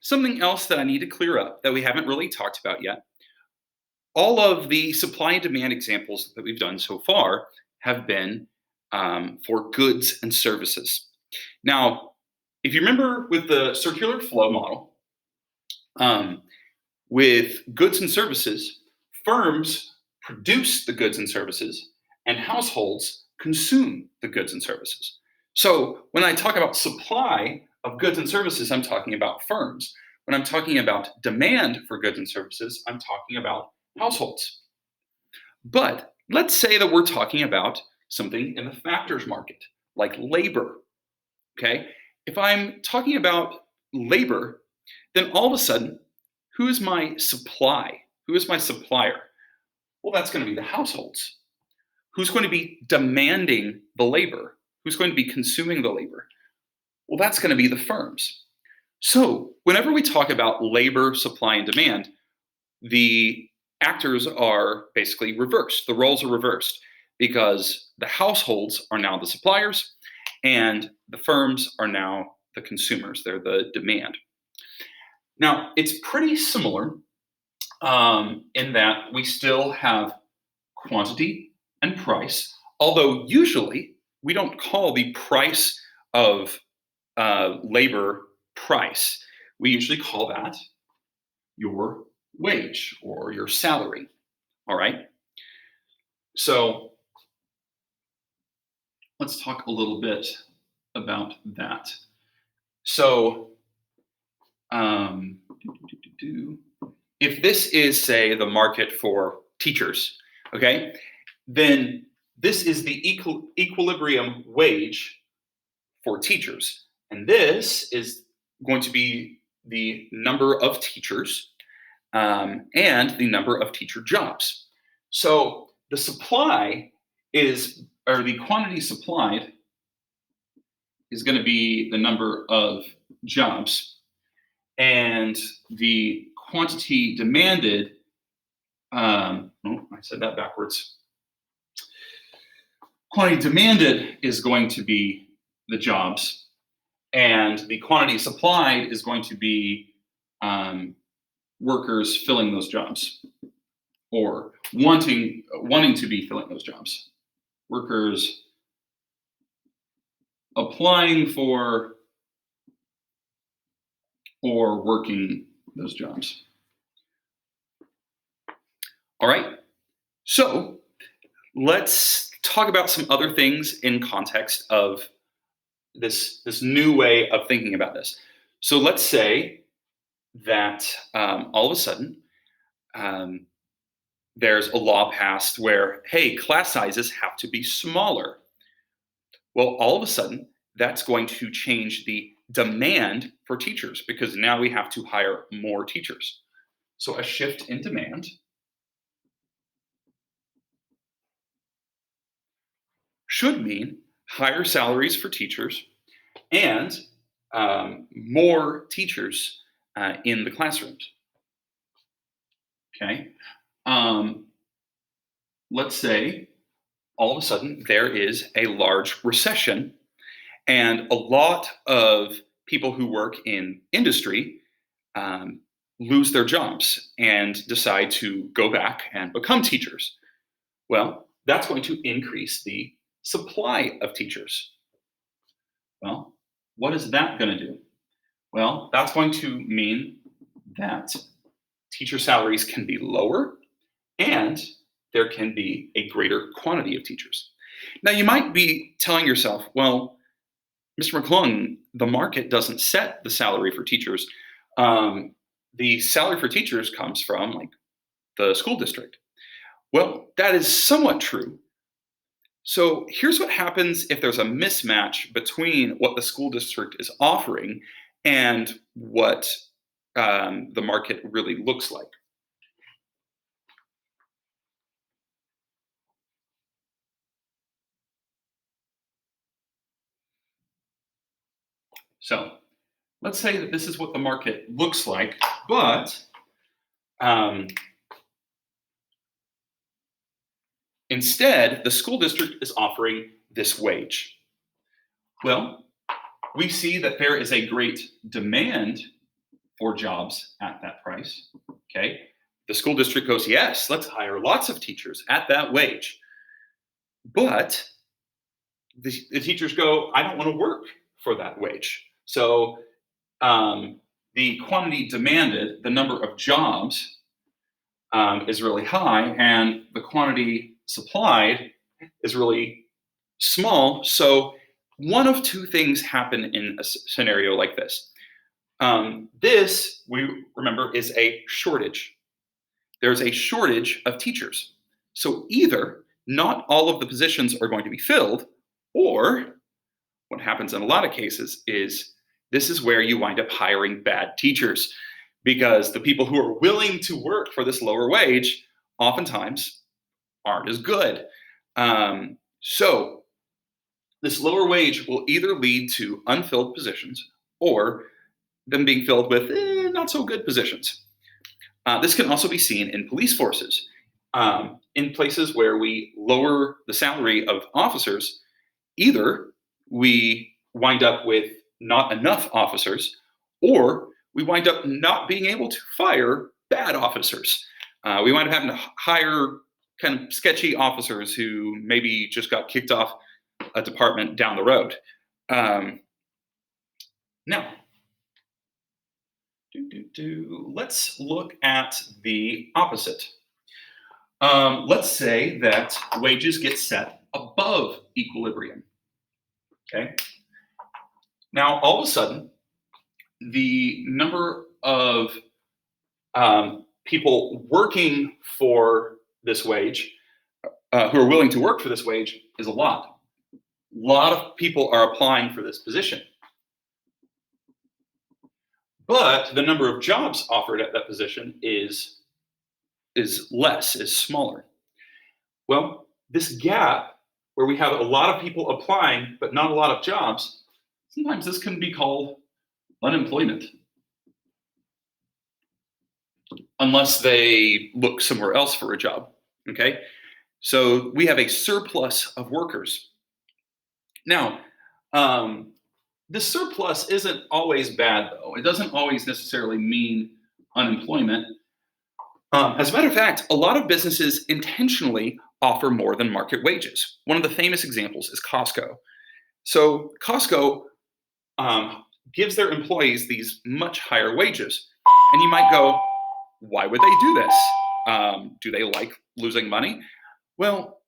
something else that I need to clear up that we haven't really talked about yet. All of the supply and demand examples that we've done so far have been for goods and services. Now, if you remember with the circular flow model, um, with goods and services, firms produce the goods and services, and households consume the goods and services. So when I talk about supply of goods and services, I'm talking about firms. When I'm talking about demand for goods and services, I'm talking about households. But let's say that we're talking about something in the factors market, like labor. Okay. If I'm talking about labor, then all of a sudden, who is my supply? Who is my supplier? Well, that's going to be the households. Who's going to be demanding the labor? Who's going to be consuming the labor? Well, that's going to be the firms. So, whenever we talk about labor, supply, and demand, the actors are basically reversed. The roles are reversed because the households are now the suppliers and the firms are now the consumers. They're the demand. Now, it's pretty similar in that we still have quantity and price, although usually we don't call the price of labor price. We usually call that your wage or your salary. All right. So let's talk a little bit about that. So, if this is, say, the market for teachers, okay, then this is the equilibrium wage for teachers. And this is going to be the number of teachers and the number of teacher jobs. So the supply is, or the quantity supplied is going to be the number of jobs, and the quantity demanded, I said that backwards. Quantity demanded is going to be the jobs, and the quantity supplied is going to be workers filling those jobs or wanting to be filling those jobs. Workers applying for or working those jobs. All right, so let's talk about some other things in context of this new way of thinking about this. So let's say that all of a sudden there's a law passed where, hey, class sizes have to be smaller. Well, all of a sudden, that's going to change the demand for teachers because now we have to hire more teachers. So a shift in demand should mean higher salaries for teachers and more teachers in the classrooms. Okay. Let's say all of a sudden there is a large recession and a lot of people who work in industry lose their jobs and decide to go back and become teachers. Well, that's going to increase the supply of teachers. Well, what is that going to do? Well, that's going to mean that teacher salaries can be lower and there can be a greater quantity of teachers. Now, you might be telling yourself, well, Mr. McClung, the market doesn't set the salary for teachers. The salary for teachers comes from like the school district. Well, that is somewhat true. So here's what happens if there's a mismatch between what the school district is offering and what the market really looks like. So let's say that this is what the market looks like, but instead, the school district is offering this wage. Well, we see that there is a great demand for jobs at that price. Okay. The school district goes, yes, let's hire lots of teachers at that wage. But the teachers go, I don't want to work for that wage. So the quantity demanded, the number of jobs is really high, and the quantity supplied is really small. So one of two things happen in a scenario like this. This, we remember, is a shortage. There's a shortage of teachers. So either not all of the positions are going to be filled, or what happens in a lot of cases is this is where you wind up hiring bad teachers, because the people who are willing to work for this lower wage oftentimes aren't as good. So this lower wage will either lead to unfilled positions or them being filled with not so good positions. This can also be seen in police forces. In places where we lower the salary of officers, either we wind up with not enough officers, or we wind up not being able to fire bad officers. We wind up having to hire kind of sketchy officers who maybe just got kicked off a department down the road. Now, let's look at the opposite. Let's say that wages get set above equilibrium. Okay. Now, all of a sudden, the number of people working for this wage, who are willing to work for this wage, is a lot. A lot of people are applying for this position. But the number of jobs offered at that position is less, is smaller. Well, this gap where we have a lot of people applying but not a lot of jobs, sometimes this can be called unemployment, unless they look somewhere else for a job. Okay, so we have a surplus of workers. Now, this surplus isn't always bad, though. It doesn't always necessarily mean unemployment. As a matter of fact, a lot of businesses intentionally offer more than market wages. One of the famous examples is Costco. So Costco gives their employees these much higher wages. And you might go, why would they do this? Do they like losing money? Well,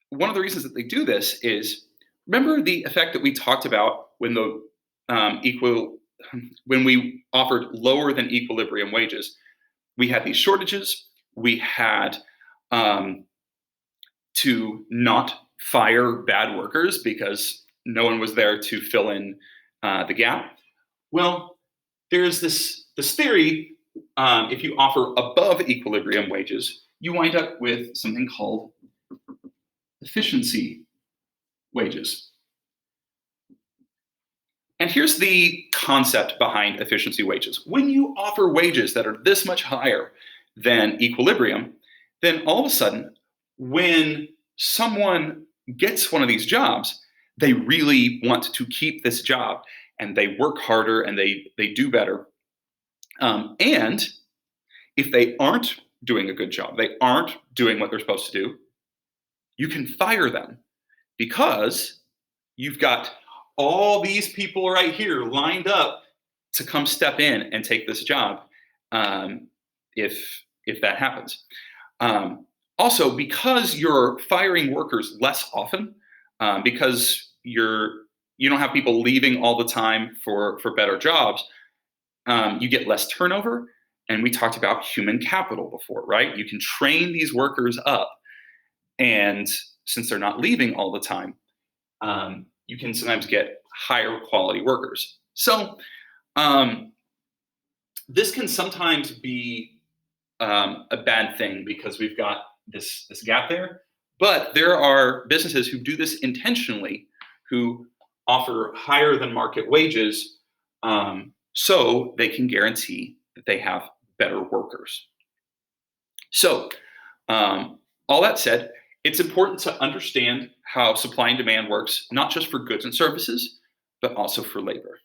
one of the reasons that they do this is, remember the effect that we talked about when when we offered lower than equilibrium wages? We had these shortages. We had to not fire bad workers because no one was there to fill in the gap. Well, there's this theory, if you offer above equilibrium wages, you wind up with something called efficiency wages. And here's the concept behind efficiency wages. When you offer wages that are this much higher than equilibrium, then all of a sudden, when someone gets one of these jobs, they really want to keep this job, and they work harder and they do better. And if they aren't doing a good job, they aren't doing what they're supposed to do, you can fire them, because you've got all these people right here lined up to come step in and take this job, if that happens. Also, because you're firing workers less often, because you don't have people leaving all the time for better jobs, you get less turnover. And we talked about human capital before, right? You can train these workers up, and since they're not leaving all the time, you can sometimes get higher quality workers. So this can sometimes be a bad thing, because we've got this gap there. But there are businesses who do this intentionally, who offer higher than market wages, so they can guarantee that they have better workers. So all that said, it's important to understand how supply and demand works, not just for goods and services, but also for labor.